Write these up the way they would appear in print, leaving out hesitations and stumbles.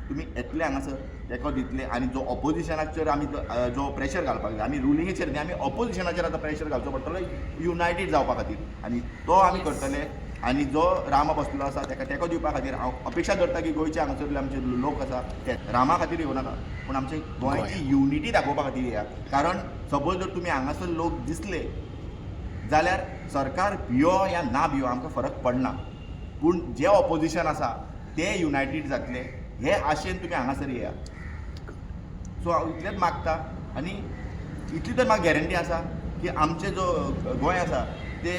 तुम्ही येतले हांगासर तेको दितले आनी जो ऑपोजिशनाचेर आमी जो प्रेशर घालपाक जाय आमी रुलिंगेचेर न्ही आमी ऑपोजिशनाचेर आतां प्रेशर घालचो पडटलो युनायटेड जावपा खातीर आनी तो आमी करतले आनी जो रामा बसलो आसा तेका तेको दिवपा खातीर हांव अपेक्षा धरता की गोंयचे हांगासरले आमचे लोक आसा ते रामा खातीर येवं नाका पूण आमचे गोंयची युनिटी दाखोवपा खातीर येया कारण सपोज जर तुमी हांगासर लोक दिसले जाल्यार सरकार भियो या ना भियो आमकां फरक पडना पूण जे ऑपोजिशन आसा ते युनायटेड जातले हे आशेन तुमी हांगासर येया सो हांव इतलेंच मागता आनी इतली तर म्हाका गॅरंटी आसा की आमचे जो गोंय आसा ते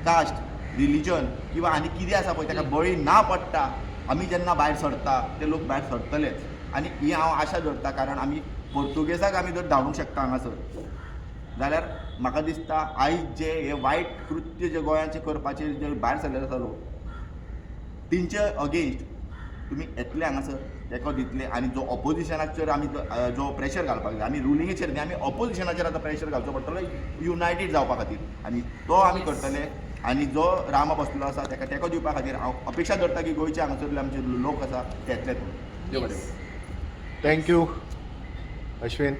कास्ट रिलीजन किंवा आनी कितें आसा पळय ताका बळी ना पडटा आमी जेन्ना भायर सरता ते लोक भायर सरतलेच आनी ही हांव आशा धरता कारण आमी पोर्तुगेजाक आमी जर धांवूंक शकता हांगासर जाल्यार म्हाका दिसता आयज जे हे वायट कृत्य जे गोंयाचे करपाचे जे भायर सरलेले आसा लोक तेंचे अगेन्स्ट तुमी येतले हांगासर तेको दितले आनी जो ऑपोजिशनाचेर आमी जो प्रेशर घालपाक जाय आमी रुलिंगेचेर न्ही आमी ऑपोजिशनाचेर आतां प्रेशर घालचो पडटलो युनायटेड जावपा खातीर आनी तो आमी करतले आनी जो रामा बसलो आसा तेका तेको दिवपा खातीर हांव अपेक्षा धरता की गोंयचे हांगासरले आमचे लोक आसा ते येतलेच देव बरें थँक्यू अश्विन.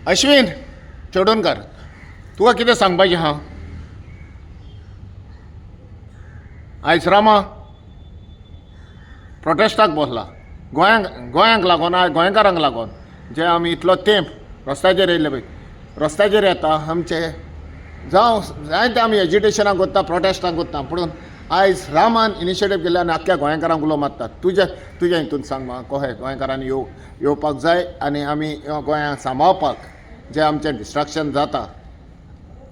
अश्विन चोडणकर तुका कितें सांगपाचें आहा आयज रामा प्रोटेस्टाक बसला गोंयांक लागून गोंयकारांक लागून जे आमी इतलो तेंप रस्त्याचेर येयले पळय रस्त्याचेर येता आमचे जावं जायते आमी एजिटेशनाक वता प्रोटेस्टाक वता पूण आयज रामान इनिशिएटीव केल्ले आनी आख्ख्या गोंयकारांक उलो मारतात तुज्या हितून सांग म्हाका कशें गोंयकारांनी येवपाक जाय आनी आमी गोंयांक सांबाळपाक जें आमचें डिस्ट्रक्शन जाता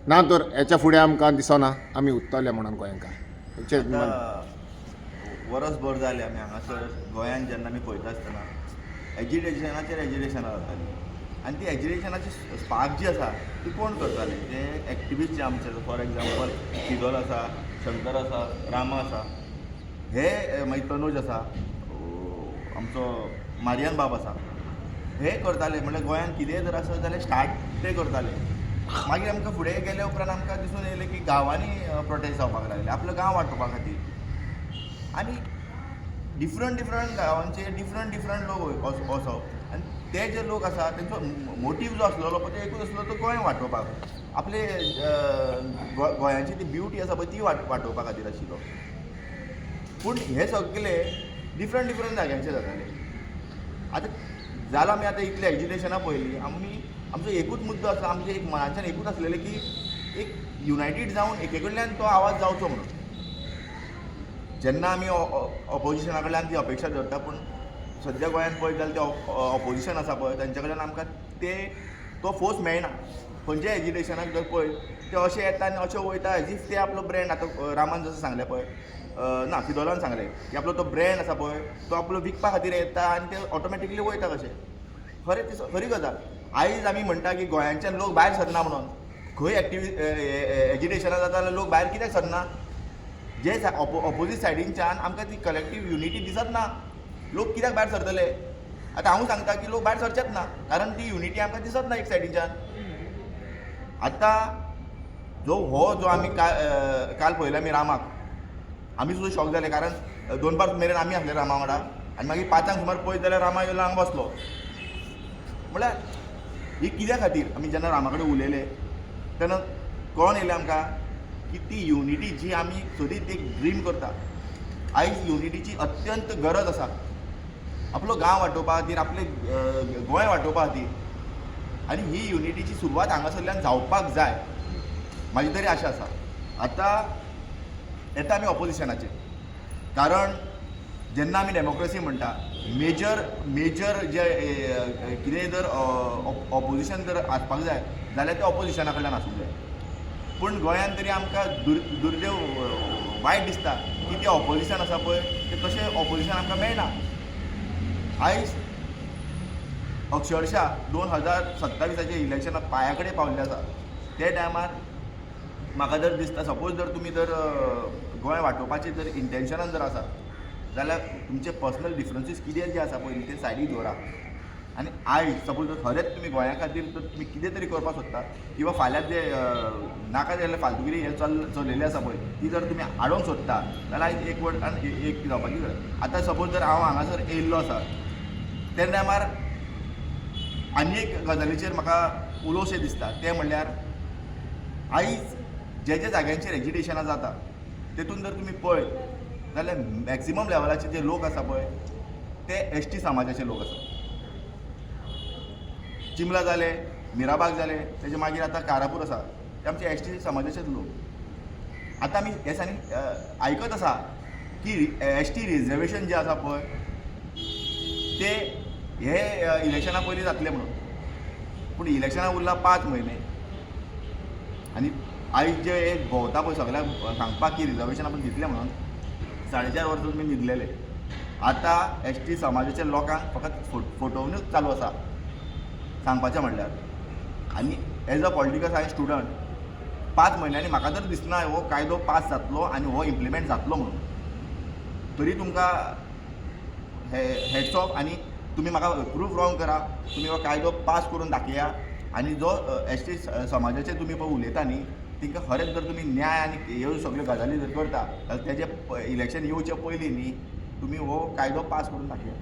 ना तर हेच्या फुडें आमकां दिसना आमी उत्तले म्हणून गोंयकार वरसभर जाले आमी हांगासर गोंयांत जेन्ना आमी पळयता आसतना एजिटेशनाचेर जाताली आनी ती एजिटेशनाची स्पार्क जी आसा ती कोण करताले जे एक्टिविस्ट जे आमचे फॉर एग्जाम्पल शिदोल आसा शंकर आसा रामा आसा हे मागीर तनूज आसा आमचो मारियन बाब आसा हे करताले म्हणल्यार गोंयांत कितेंय जर आसत जाल्यार स्टार्ट ते करताले मागीर आमकां फुडें गेले उपरांत आमकां दिसून येयलें की गांवांनी प्रोटेस्ट जावपाक लागले आपलो गांव वांटोवपा खातीर आनी डिफरंट गांवांचे डिफरंट लोक वचप आनी ते जे लोक आसा तेंचो मोटीव जो आसलेलो पळय तो एकूच आसलो तो गोंय वांटोवपाक आपले गोंयाची ती ब्युटी आसा पळय ती वांटोवपा खातीर आशिल्लो पूण हे सगळे डिफरंट जाग्यांचे जाताले आतां जालां आमी आतां इतले एजिटेशनां पळयलीं आमचो एकूच मुद्दो आसा आमचे एक मनाच्यान एकूच आसलेलें की एक युनायटेड जावन एके कडल्यान तो आवाज जावचो म्हणून जेन्ना आमी ऑपोजिशना कडल्यान ती अपेक्षा धरता पूण सद्या गोंयांत पळयत जाल्यार ते ऑपोजिशन आसा पळय तांचे कडल्यान आमकां तो फोर्स मेळना खंयच्या एजिटेशनाक जर पळय ते अशें येता आनी अशें वयता एज इफ ते आपलो ब्रँड आतां रामान जसं सांगलें पळय ना फिदोलान सांगलें की आपलो तो ब्रँड आसा पळय तो आपलो विकपा खातीर येता आनी ते ऑटोमॅटिकली वयता कशें खरी गजाल आयज आमी म्हणटा की गोंयांच्यान लोक भायर सरना म्हणून खंय एजिटेशनां जाता जाल्यार लोक भायर कित्याक सरना जे ऑपोजीट सायडींच्यान आमकां ती कलेक्टीव युनिटी दिसत ना लोक कित्याक भायर सरतले आतां हांव सांगता की लोक भायर सरचेच ना कारण ती युनिटी आमकां दिसत ना एक सायडीच्यान आतां जो आमी काल पळयला आमी रामाक आमी सुद्दां शॉक जाले कारण 2 मेरेन आमी आसले रामा वांगडा आनी मागीर 5 सुमार पळयत जाल्यार रामा येयलो हांगा बसलो म्हळ्यार ही कित्या खातीर आमी जेन्ना रामा कडेन उलयले तेन्ना कळोन येयलें आमकां की ती युनिटी जी आमी सदींच एक ड्रीम करता आयज युनिटीची अत्यंत गरज आसा आपलो गांव वांटोवपा खातीर आपलें गोंय वांटोवपा खातीर आनी ही युनिटीची सुरवात हांगासरल्यान जावपाक जाय म्हाजी तरी आशा आसा आतां येता आमी ऑपोजिशनाचेर कारण जेन्ना आमी डेमोक्रेसी म्हणटा मेजर जे कितेंय जर ऑपोजिशन जर आसपाक जाय जाल्यार ते ऑपोजिशना कडल्यान आसूंक जाय पूण गोंयांत तरी आमकां दुर्दैव वायट दिसता की तें ऑपोजिशन आसा पळय तें तशें ऑपोजिशन आमकां मेळना आयज अक्षरशा 2027 इलेक्शनाक पांया कडेन पावल्ले आसा ते टायमार म्हाका जर दिसता सपोज जर तुमी जर गोंय वांटोवपाचें जर इंटेन्शनान जर आसा जाल्यार तुमचे पर्सनल डिफरन्सीस कितें जे आसा पळय ते सायडीक दवरा आनी आयज सपोज जर खरेंच तुमी गोंया खातीर तर तुमी कितें तरी करपाक सोदता किंवा फाल्यां जे नाका जाल्ले फालतुगिरी हे चलिल्ली आसा पळय ती जर तुमी हाडूंक सोदता जाल्यार आयज एक वट आनी एक जावपाची गरज. आतां सपोज जर हांव हांगासर येयल्लो आसा त्या टायमार आनी एक गजालीचेर म्हाका उलोवचें दिसता तें म्हणल्यार आयज जे जाग्यांचेर एज्युकेशनां जाता तेतून जर तुमी पळयत जाल्यार मॅक्सिमम लेवलाचे जे लोक आसा पळय ते एसटी समाजाचे लोक आसा. चिंबला जाले, मिराबाग जाले, तेजे मागीर आतां कारापूर आसा ते आमचे एसटी समाजाचेच लोक. आतां आमी हे दिसांनी आयकत आसा की एसटी रिजर्वेशन जे आसा पळय ते हे इलेक्शना पयलीं जातले म्हणून, पूण इलेक्शनाक उरला 5 म्हयने आनी आयज जे एक भोंवता पळय सगळ्यांक सांगपाक की रिजर्वेशन आपूण दितले म्हणून 4.5 वर्सां तुमी न्हिदलेले. आतां एसटी समाजाच्या लोकांक फकत फटोवनूच चालू आसा सांगपाचें म्हणल्यार. आनी as a political science student 5 म्हयन्यांनी म्हाका तर दिसना हो कायदो पास जातलो आनी हो इम्प्लिमेंट जातलो म्हणून. तरी तुमकां हेड्स ऑफ आनी तुमी म्हाका प्रूफ रॉंग करा, तुमी हो कायदो पास करून दाखया आनी जो एसटी समाजाचे तुमी पळय उलयता न्ही तांकां खरेंच जर तुमी न्याय आनी ह्यो सगळ्यो गजाली जर करता जाल्यार तेजें इलेक्शन येवचे पयलीं न्ही तुमी हो कायदो पास करून दाखया.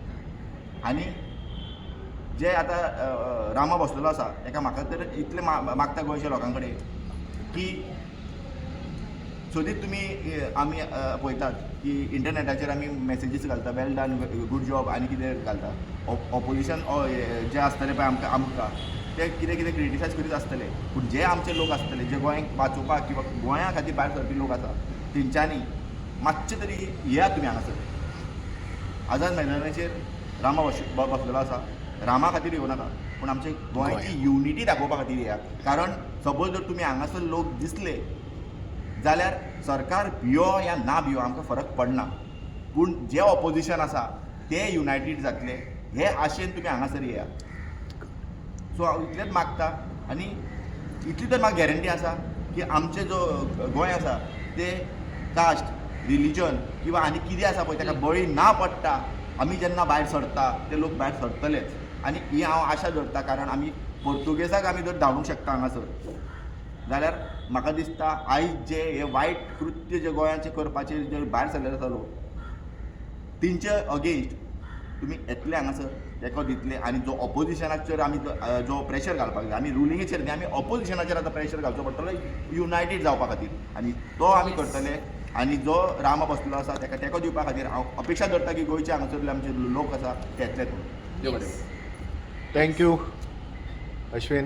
आनी जे आतां रामा बसलेलो आसा ताका म्हाका तर इतलें मागता गोंयच्या लोकां कडेन की सोदीत तुमी आमी पळयतात की इंटरनेटाचेर आमी मॅसेजीस घालता वेल डन गूड जॉब आनी कितें घालता. ऑपोजिशन जे आसतले पळय आमकां ते कितें कितें क्रिटिसायज करीत आसतले, पूण जे आमचे लोक आसतले जे गोंयांक वाचोवपाक किंवा गोंया खातीर भायर सरपी लोक आसा तेंच्यांनी मातशें तरी येयात तुमी हांगासर. आझाद मैदानाचेर रामा बसलेलो आसा, रामा खातीर येवं नाका पूण आमचे गोंयची युनिटी दाखोवपा खातीर येयात. कारण सपोज जर तुमी हांगासर लोक दिसले जाल्यार सरकार भियो या ना भियो आमकां फरक पडना, पूण जे ऑपोजिशन आसा ते युनायटेड जातले हे आशेन तुमी हांगासर येयात. सो हांव इतलेंच मागता आनी इतली तर म्हाका गॅरंटी आसा की आमचे जो गोंय आसा ते कास्ट रिलीजन किंवा आनी कितें आसा पळय ताका बळी ना पडटा आमी जेन्ना भायर सरता ते लोक भायर सरतलेच. आनी ही हांव आशा धरता कारण आमी पोर्तुगेजाक आमी जर धाडूंक शकता हांगासर जाल्यार म्हाका दिसता आयज जे हे वायट कृत्य जे गोंयाचे करपाचे जे भायर सरलेले आसा लोक तेंचे अगेन्स्ट तुमी येतले हांगासर तेको दितले. आनी जो ऑपोजिशनाचेर आमी जो प्रेशर घालपाक जाय आमी रुलिंगेचेर न्ही आमी ऑपोजिशनाचेर आतां प्रेशर घालचो पडटलो युनायटेड जावपा खातीर आनी तो आमी करतले. आनी जो रामा बसलेलो आसा ताका तेको दिवपा खातीर हांव अपेक्षा धरता की गोंयचे हांगासरले आमचे लोक आसा ते येतलेच म्हणून. देव बरें. थँक्यू अश्विन.